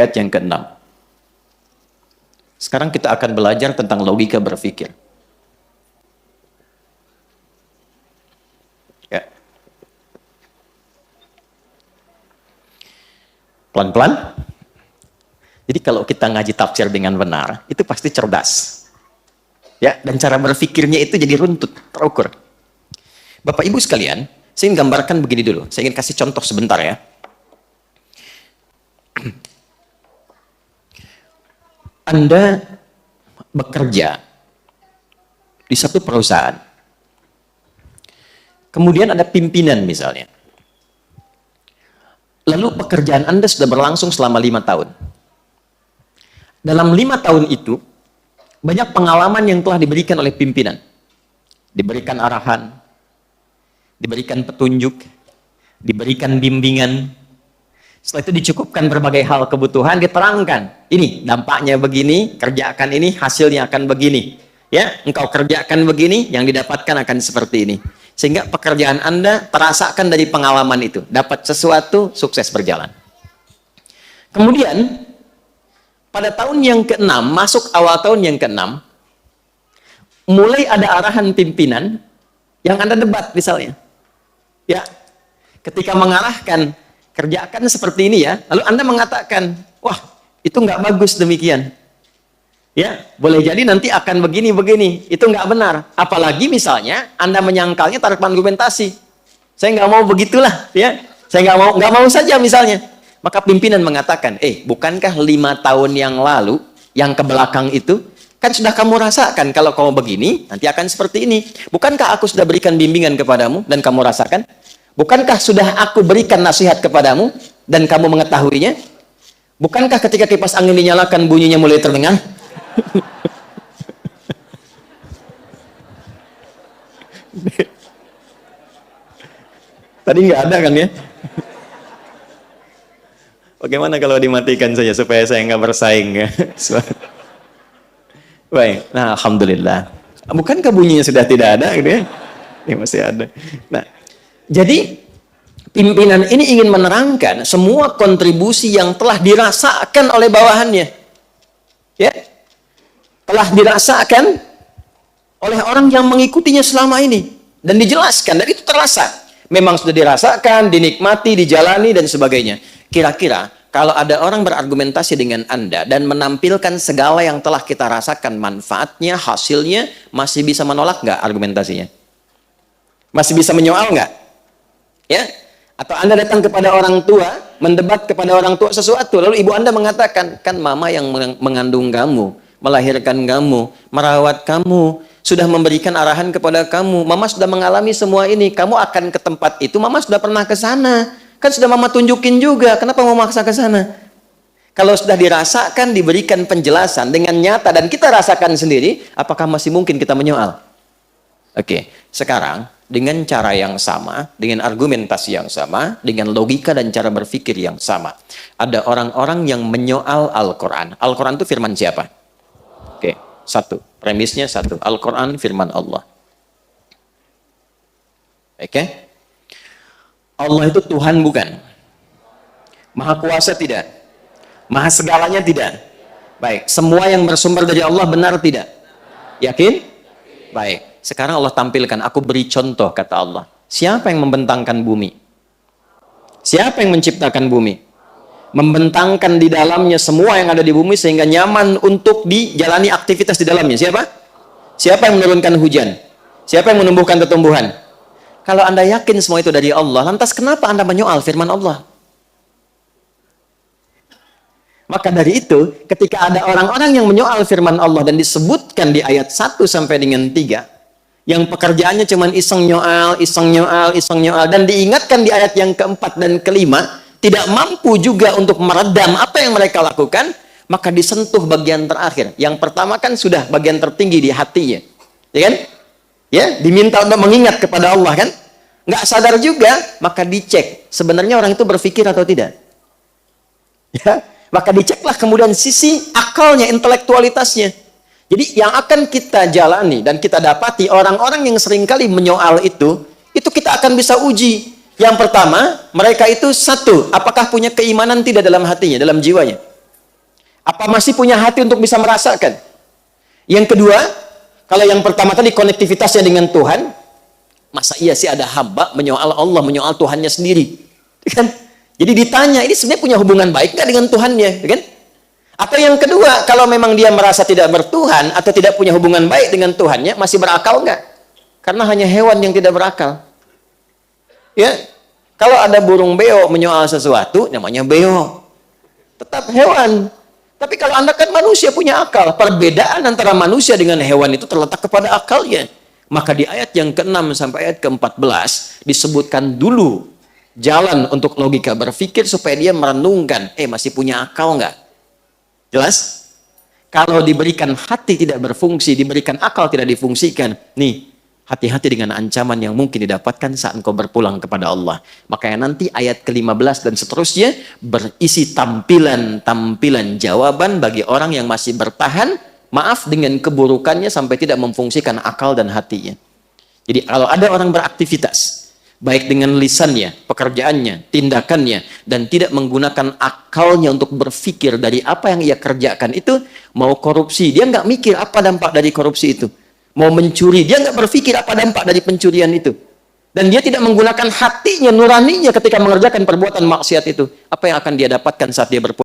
Ayat yang ke-6. Sekarang kita akan belajar tentang logika berpikir. Ya. Pelan-pelan. Jadi kalau kita ngaji tafsir dengan benar, itu pasti cerdas. Ya, dan cara berpikirnya itu jadi runtut, terukur. Bapak Ibu sekalian, saya ingin gambarkan begini dulu. Saya ingin kasih contoh sebentar ya. Anda bekerja di satu perusahaan. Kemudian ada pimpinan misalnya. Lalu pekerjaan Anda sudah berlangsung selama 5 tahun. Dalam 5 tahun itu, banyak pengalaman yang telah diberikan oleh pimpinan. Diberikan arahan, diberikan petunjuk, diberikan bimbingan. Setelah itu dicukupkan berbagai hal kebutuhan, diterangkan. Ini dampaknya begini, kerjakan ini, hasilnya akan begini. Ya, engkau kerjakan begini, yang didapatkan akan seperti ini. Sehingga pekerjaan Anda terasakan dari pengalaman itu. Dapat sesuatu, sukses berjalan. Kemudian, pada tahun yang ke-6, masuk awal tahun yang ke-6, mulai ada arahan pimpinan yang Anda debat misalnya. Ya, ketika mengarahkan, kerjakan seperti ini ya, lalu Anda mengatakan, wah, itu nggak bagus demikian. Ya, boleh jadi nanti akan begini-begini. Itu nggak benar. Apalagi misalnya Anda menyangkalnya tanpa argumentasi. Saya nggak mau begitulah, ya. Saya nggak mau saja misalnya. Maka pimpinan mengatakan, bukankah 5 tahun yang lalu, yang ke belakang itu, kan sudah kamu rasakan kalau kamu begini, nanti akan seperti ini. Bukankah aku sudah berikan bimbingan kepadamu dan kamu rasakan? Bukankah sudah aku berikan nasihat kepadamu dan kamu mengetahuinya? Bukankah ketika kipas angin dinyalakan bunyinya mulai terdengar? Tadi nggak ada kan ya? Bagaimana kalau dimatikan saja supaya saya nggak bersaing ya? Baik, nah alhamdulillah. Bukankah bunyinya sudah tidak ada gitu ya? Ini masih ada. Nah, jadi pimpinan ini ingin menerangkan semua kontribusi yang telah dirasakan oleh bawahannya. Ya. Telah dirasakan oleh orang yang mengikutinya selama ini dan dijelaskan dan itu terasa. Memang sudah dirasakan, dinikmati, dijalani dan sebagainya. Kira-kira kalau ada orang berargumentasi dengan Anda dan menampilkan segala yang telah kita rasakan manfaatnya, hasilnya, masih bisa menolak nggak argumentasinya? Masih bisa menyoal nggak? Ya, atau Anda datang kepada orang tua, mendebat kepada orang tua sesuatu, lalu ibu Anda mengatakan, kan mama yang mengandung kamu, melahirkan kamu, merawat kamu, sudah memberikan arahan kepada kamu, mama sudah mengalami semua ini, kamu akan ke tempat itu, mama sudah pernah ke sana, kan sudah mama tunjukin juga, kenapa mau maksa ke sana? Kalau sudah dirasakan, diberikan penjelasan dengan nyata dan kita rasakan sendiri, apakah masih mungkin kita menyoal? Oke, sekarang dengan cara yang sama, dengan argumentasi yang sama, dengan logika dan cara berpikir yang sama. Ada orang-orang yang menyoal Al-Quran. Al-Quran itu firman siapa? Oke, satu. Premisnya satu. Al-Quran firman Allah. Oke? Allah itu Tuhan bukan? Maha kuasa tidak? Maha segalanya tidak? Baik. Semua yang bersumber dari Allah benar tidak? Yakin? Baik. Sekarang Allah tampilkan, aku beri contoh, kata Allah. Siapa yang membentangkan bumi? Siapa yang menciptakan bumi? Membentangkan di dalamnya semua yang ada di bumi sehingga nyaman untuk dijalani aktivitas di dalamnya. Siapa? Siapa yang menurunkan hujan? Siapa yang menumbuhkan tumbuhan? Kalau Anda yakin semua itu dari Allah, lantas kenapa Anda menyoal firman Allah? Maka dari itu, ketika ada orang-orang yang menyoal firman Allah dan disebutkan di ayat 1 sampai dengan 3, yang pekerjaannya cuma iseng nyoal, dan diingatkan di ayat yang keempat dan kelima, tidak mampu juga untuk meredam apa yang mereka lakukan, maka disentuh bagian terakhir. Yang pertama kan sudah bagian tertinggi di hatinya. Ya kan? Ya, diminta untuk mengingat kepada Allah kan? Nggak sadar juga, maka dicek. Sebenarnya orang itu berpikir atau tidak? Ya, maka diceklah kemudian sisi akalnya, intelektualitasnya. Jadi yang akan kita jalani dan kita dapati orang-orang yang seringkali menyoal itu kita akan bisa uji. Yang pertama, mereka itu satu, apakah punya keimanan tidak dalam hatinya, dalam jiwanya? Apa masih punya hati untuk bisa merasakan? Yang kedua, kalau yang pertama tadi konektivitasnya dengan Tuhan, masa iya sih ada hamba menyoal Allah, menyoal Tuhannya sendiri? Kan? Jadi ditanya, ini sebenarnya punya hubungan baik nggak dengan Tuhannya? Kan? Atau yang kedua, kalau memang dia merasa tidak bertuhan atau tidak punya hubungan baik dengan Tuhannya, masih berakal nggak? Karena hanya hewan yang tidak berakal. Ya, kalau ada burung beo menyoal sesuatu, namanya beo. Tetap hewan. Tapi kalau Anda kan manusia punya akal. Perbedaan antara manusia dengan hewan itu terletak kepada akalnya. Maka di ayat yang ke-6 sampai ayat ke-14 disebutkan dulu jalan untuk logika berpikir supaya dia merenungkan, masih punya akal nggak? Jelas? Kalau diberikan hati tidak berfungsi, diberikan akal tidak difungsikan, nih, hati-hati dengan ancaman yang mungkin didapatkan saat engkau berpulang kepada Allah. Makanya nanti ayat ke-15 dan seterusnya berisi tampilan-tampilan jawaban bagi orang yang masih bertahan, maaf, dengan keburukannya sampai tidak memfungsikan akal dan hatinya. Jadi kalau ada orang beraktivitas, baik dengan lisannya, pekerjaannya, tindakannya, dan tidak menggunakan akalnya untuk berpikir dari apa yang ia kerjakan itu, mau korupsi, dia nggak mikir apa dampak dari korupsi itu. Mau mencuri, dia nggak berpikir apa dampak dari pencurian itu. Dan dia tidak menggunakan hatinya, nuraninya ketika mengerjakan perbuatan maksiat itu. Apa yang akan dia dapatkan saat dia berpulang?